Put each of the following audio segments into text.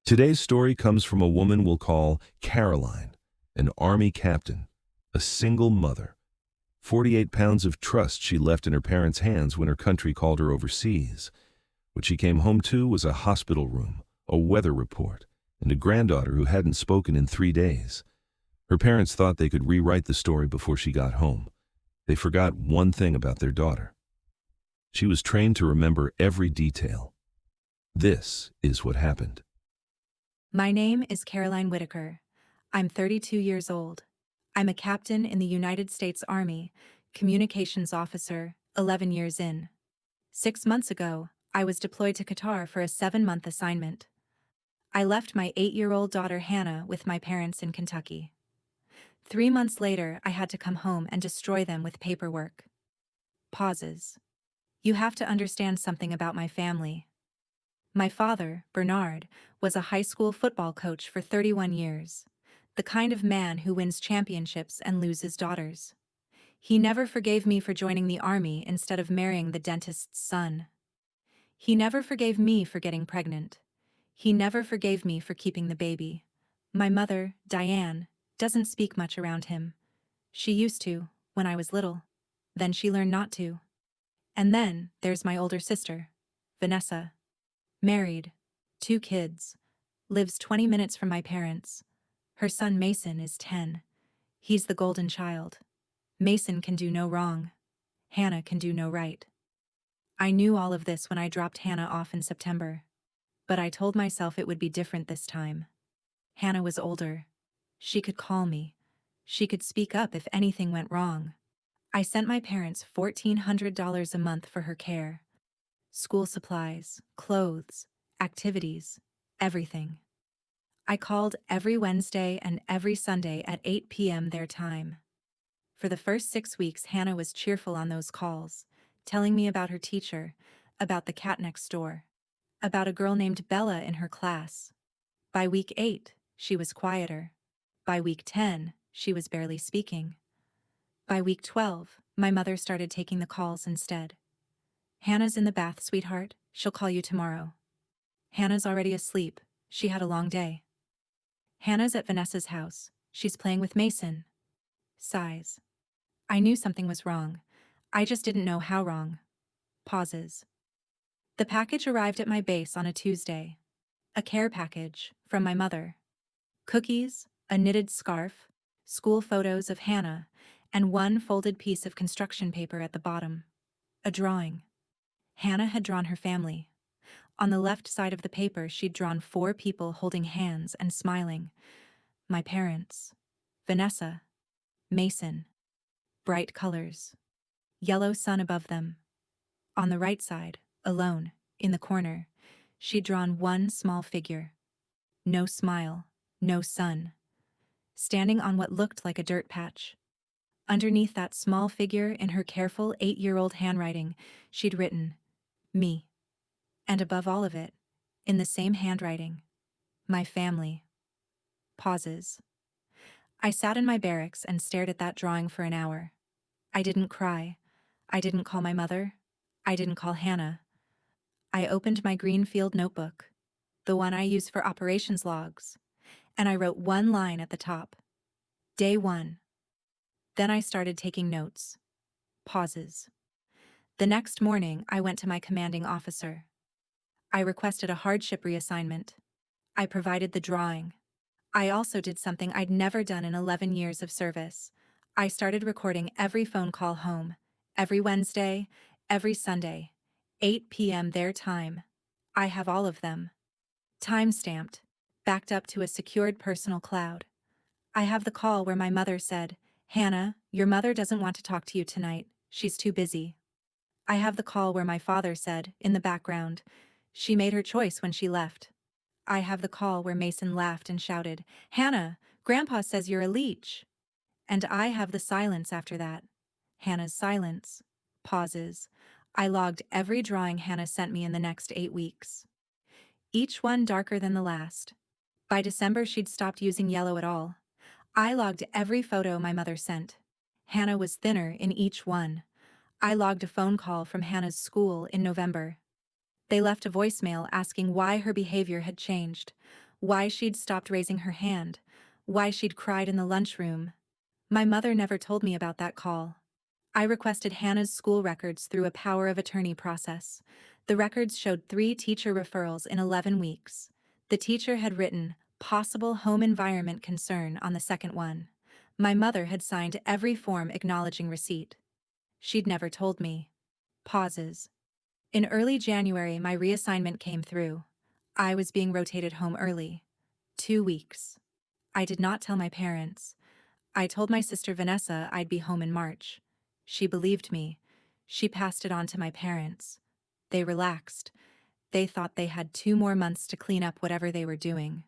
Today's story comes from a woman we'll call Caroline, an army captain, a single mother. 48 pounds of trust she left in her parents' hands when her country called her overseas. What she came home to was a hospital room, a weather report, and a granddaughter who hadn't spoken in 3 days. Her parents thought they could rewrite the story before she got home. They forgot one thing about their daughter. She was trained to remember every detail. This is what happened. My name is Caroline Whitaker. I'm 32 years old. I'm a captain in the United States Army, communications officer, 11 years in. 6 months ago, I was deployed to Qatar for a 7-month assignment. I left my 8-year-old daughter Hannah with my parents in Kentucky. 3 months later, I had to come home and destroy them with paperwork. Pauses. You have to understand something about my family. My father, Bernard, was a high school football coach for 31 years, the kind of man who wins championships and loses daughters. He never forgave me for joining the army instead of marrying the dentist's son. He never forgave me for getting pregnant. He never forgave me for keeping the baby. My mother, Diane, doesn't speak much around him. She used to, when I was little. Then she learned not to. And then there's my older sister, Vanessa. Married, 2 kids, lives 20 minutes from my parents. Her son Mason is 10. He's the golden child. Mason can do no wrong. Hannah can do no right. I knew all of this when I dropped Hannah off in September. But I told myself it would be different this time. Hannah was older. She could call me. She could speak up if anything went wrong. I sent my parents $1,400 a month for her care. School supplies, clothes, activities, everything. I called every Wednesday and every Sunday at 8 p.m. their time. For the first 6 weeks, Hannah was cheerful on those calls, telling me about her teacher, about the cat next door, about a girl named Bella in her class. By week 8, she was quieter. By week 10, she was barely speaking. By week 12, my mother started taking the calls instead. Hannah's in the bath, sweetheart. She'll call you tomorrow. Hannah's already asleep. She had a long day. Hannah's at Vanessa's house. She's playing with Mason. Sighs. I knew something was wrong. I just didn't know how wrong. Pauses. The package arrived at my base on a Tuesday. A care package from my mother. Cookies, a knitted scarf, school photos of Hannah, and one folded piece of construction paper at the bottom. A drawing. Hannah had drawn her family. On the left side of the paper, she'd drawn 4 people holding hands and smiling. My parents. Vanessa. Mason. Bright colors. Yellow sun above them. On the right side, alone, in the corner, she'd drawn one small figure. No smile, no sun. Standing on what looked like a dirt patch. Underneath that small figure, in her careful 8-year-old handwriting, she'd written, me. And above all of it, in the same handwriting, my family. Pauses. I sat in my barracks and stared at that drawing for an hour. I didn't cry. I didn't call my mother. I didn't call Hannah. I opened my green field notebook, the one I use for operations logs, and I wrote one line at the top. Day 1. Then I started taking notes. Pauses. The next morning, I went to my commanding officer. I requested a hardship reassignment. I provided the drawing. I also did something I'd never done in 11 years of service. I started recording every phone call home, every Wednesday, every Sunday, 8 p.m. their time. I have all of them. Time-stamped, backed up to a secured personal cloud. I have the call where my mother said, Hannah, your mother doesn't want to talk to you tonight. She's too busy. I have the call where my father said, in the background, she made her choice when she left. I have the call where Mason laughed and shouted, Hannah, Grandpa says you're a leech. And I have the silence after that. Hannah's silence. Pauses. I logged every drawing Hannah sent me in the next 8 weeks. Each one darker than the last. By December, she'd stopped using yellow at all. I logged every photo my mother sent. Hannah was thinner in each one. I logged a phone call from Hannah's school in November. They left a voicemail asking why her behavior had changed. why she'd stopped raising her hand, why she'd cried in the lunchroom. My mother never told me about that call. I requested Hannah's school records through a power of attorney process. The records showed 3 teacher referrals in 11 weeks. The teacher had written, "possible home environment concern" on the second one. My mother had signed every form acknowledging receipt. She'd never told me. Pauses. In early January, my reassignment came through. I was being rotated home early. 2 weeks. I did not tell my parents. I told my sister Vanessa I'd be home in March. She believed me. She passed it on to my parents. They relaxed. They thought they had 2 more months to clean up whatever they were doing.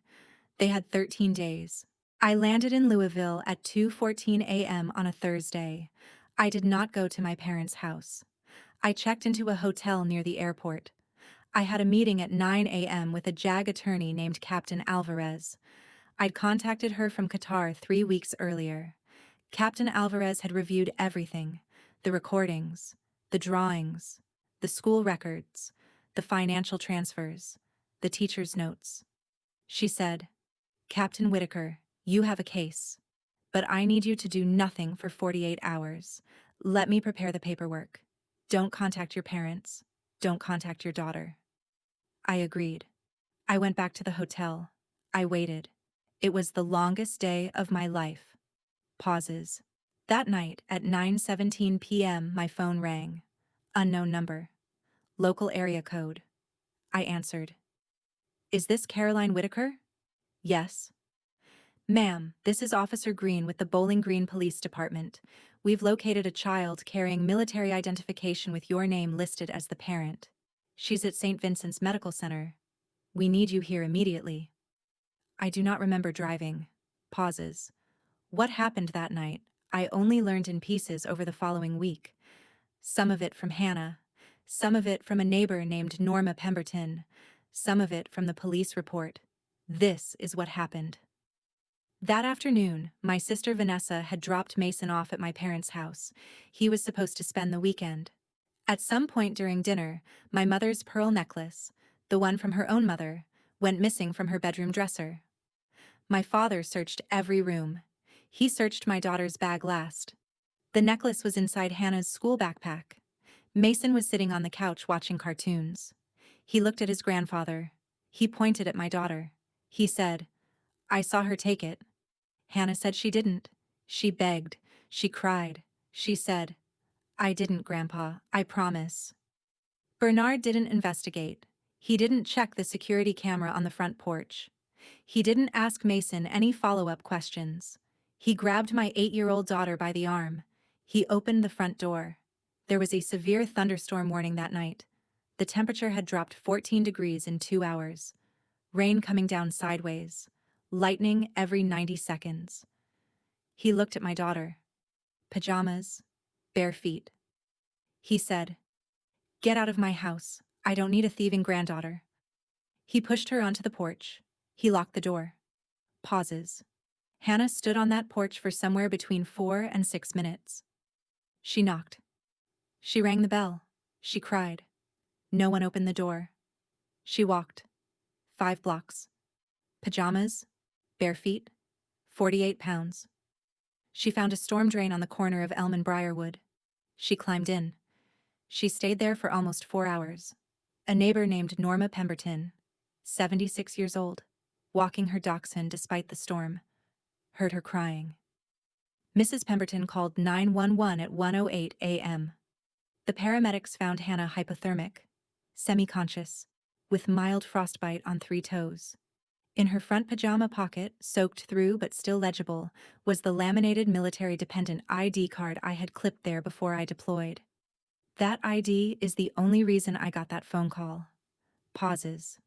They had 13 days. I landed in Louisville at 2:14 a.m. on a Thursday. I did not go to my parents' house. I checked into a hotel near the airport. I had a meeting at 9 a.m. with a JAG attorney named Captain Alvarez. I'd contacted her from Qatar 3 weeks earlier. Captain Alvarez had reviewed everything: the recordings, the drawings, the school records, the financial transfers, the teacher's notes. She said, "Captain Whitaker, you have a case, but I need you to do nothing for 48 hours. Let me prepare the paperwork. Don't contact your parents. Don't contact your daughter." I agreed. I went back to the hotel. I waited. It was the longest day of my life. Pauses. That night at 9:17 p.m. my phone rang. Unknown number. Local area code. I answered. "Is this Caroline Whitaker?" "Yes." "Ma'am, this is Officer Green with the Bowling Green Police Department. We've located a child carrying military identification with your name listed as the parent. She's at St. Vincent's Medical Center. We need you here immediately." I do not remember driving. Pauses. What happened that night, I only learned in pieces over the following week. Some of it from Hannah, some of it from a neighbor named Norma Pemberton, some of it from the police report. This is what happened. That afternoon, my sister Vanessa had dropped Mason off at my parents' house. He was supposed to spend the weekend. At some point during dinner, my mother's pearl necklace, the one from her own mother, went missing from her bedroom dresser. My father searched every room. He searched my daughter's bag last. The necklace was inside Hannah's school backpack. Mason was sitting on the couch watching cartoons. He looked at his grandfather. He pointed at my daughter. He said, "I saw her take it." Hannah said she didn't. She begged. She cried. She said, "I didn't, Grandpa, I promise." Bernard didn't investigate. He didn't check the security camera on the front porch. He didn't ask Mason any follow-up questions. He grabbed my 8-year-old daughter by the arm. He opened the front door. There was a severe thunderstorm warning that night. The temperature had dropped 14 degrees in 2 hours. Rain coming down sideways. Lightning every 90 seconds. He looked at my daughter. Pajamas, bare feet. He said, "Get out of my house. I don't need a thieving granddaughter." He pushed her onto the porch. He locked the door. Pauses. Hannah stood on that porch for somewhere between 4 and 6 minutes. She knocked. She rang the bell. She cried. No one opened the door. She walked. 5 blocks. Pajamas, bare feet, 48 pounds. She found a storm drain on the corner of Elm and Briarwood. She climbed in. She stayed there for almost 4 hours. A neighbor named Norma Pemberton, 76 years old, walking her dachshund despite the storm, heard her crying. Mrs. Pemberton called 911 at 1:08 a.m. The paramedics found Hannah hypothermic, semi-conscious, with mild frostbite on 3 toes. In her front pajama pocket, soaked through but still legible, was the laminated military dependent ID card I had clipped there before I deployed. That ID is the only reason I got that phone call. Pauses.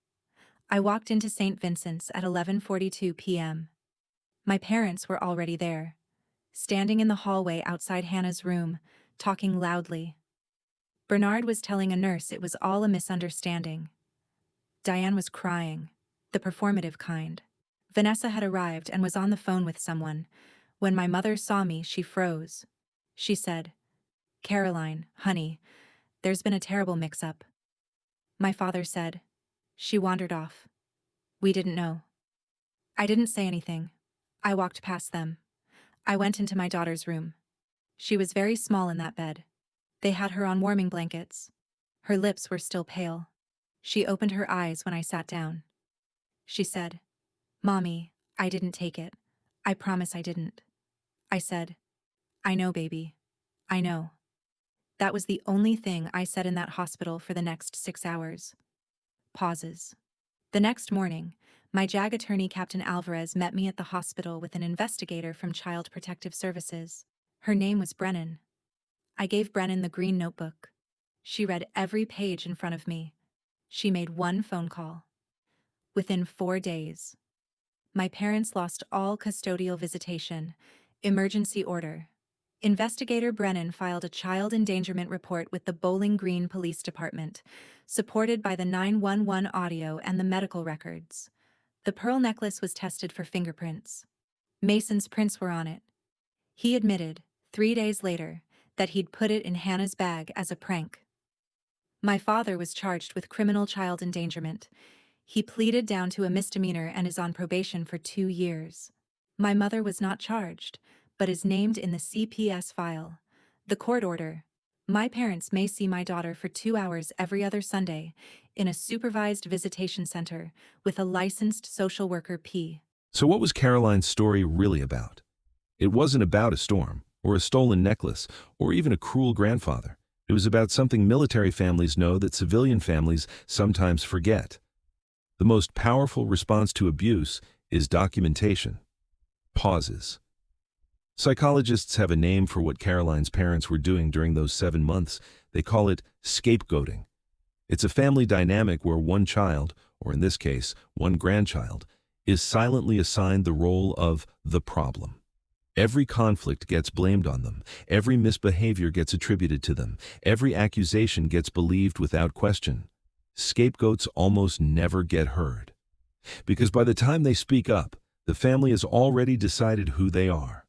I walked into St. Vincent's at 11:42 p.m. My parents were already there, standing in the hallway outside Hannah's room, talking loudly. Bernard was telling a nurse it was all a misunderstanding. Diane was crying, the performative kind. Vanessa had arrived and was on the phone with someone. When my mother saw me, she froze. She said, "Caroline, honey, there's been a terrible mix-up." My father said, "She wandered off. We didn't know." I didn't say anything. I walked past them. I went into my daughter's room. She was very small in that bed. They had her on warming blankets. Her lips were still pale. She opened her eyes when I sat down. She said, "Mommy, I didn't take it. I promise I didn't." I said, "I know, baby. I know." That was the only thing I said in that hospital for the next 6 hours. Pauses. The next morning, my JAG attorney, Captain Alvarez, met me at the hospital with an investigator from Child Protective Services. Her name was Brennan. I gave Brennan the green notebook. She read every page in front of me. She made one phone call. Within 4 days, my parents lost all custodial visitation. Emergency order. Investigator Brennan filed a child endangerment report with the Bowling Green Police Department, supported by the 911 audio and the medical records. The pearl necklace was tested for fingerprints. Mason's prints were on it. He admitted, 3 days later, that he'd put it in Hannah's bag as a prank. My father was charged with criminal child endangerment. He pleaded down to a misdemeanor and is on probation for 2 years. My mother was not charged, but is named in the CPS file. The court order. My parents may see my daughter for 2 hours every other Sunday in a supervised visitation center with a licensed social worker P. So what was Caroline's story really about? It wasn't about a storm, or a stolen necklace, or even a cruel grandfather. It was about something military families know that civilian families sometimes forget. The most powerful response to abuse is documentation. Pauses. Psychologists have a name for what Caroline's parents were doing during those 7 months. They call it scapegoating. It's a family dynamic where one child, or in this case, one grandchild, is silently assigned the role of the problem. Every conflict gets blamed on them. Every misbehavior gets attributed to them. Every accusation gets believed without question. Scapegoats almost never get heard. Because by the time they speak up, the family has already decided who they are.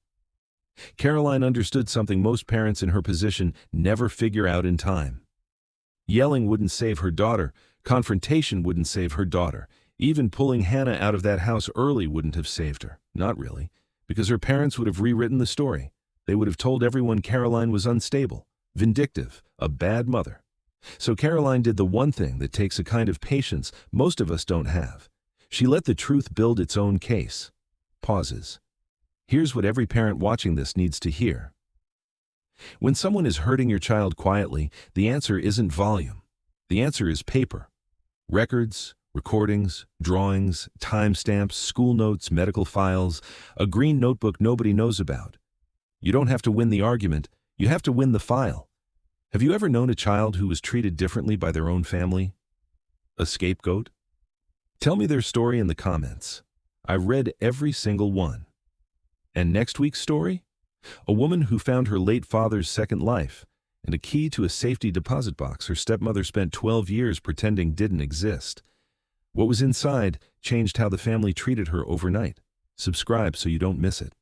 Caroline understood something most parents in her position never figure out in time. Yelling wouldn't save her daughter. Confrontation wouldn't save her daughter. Even pulling Hannah out of that house early wouldn't have saved her. Not really. Because her parents would have rewritten the story. They would have told everyone Caroline was unstable, vindictive, a bad mother. So Caroline did the one thing that takes a kind of patience most of us don't have. She let the truth build its own case. Pauses. Here's what every parent watching this needs to hear. When someone is hurting your child quietly, the answer isn't volume. The answer is paper. Records, recordings, drawings, timestamps, school notes, medical files, a green notebook nobody knows about. You don't have to win the argument, you have to win the file. Have you ever known a child who was treated differently by their own family? A scapegoat? Tell me their story in the comments. I've read every single one. And next week's story? A woman who found her late father's second life and a key to a safety deposit box her stepmother spent 12 years pretending didn't exist. What was inside changed how the family treated her overnight. Subscribe so you don't miss it.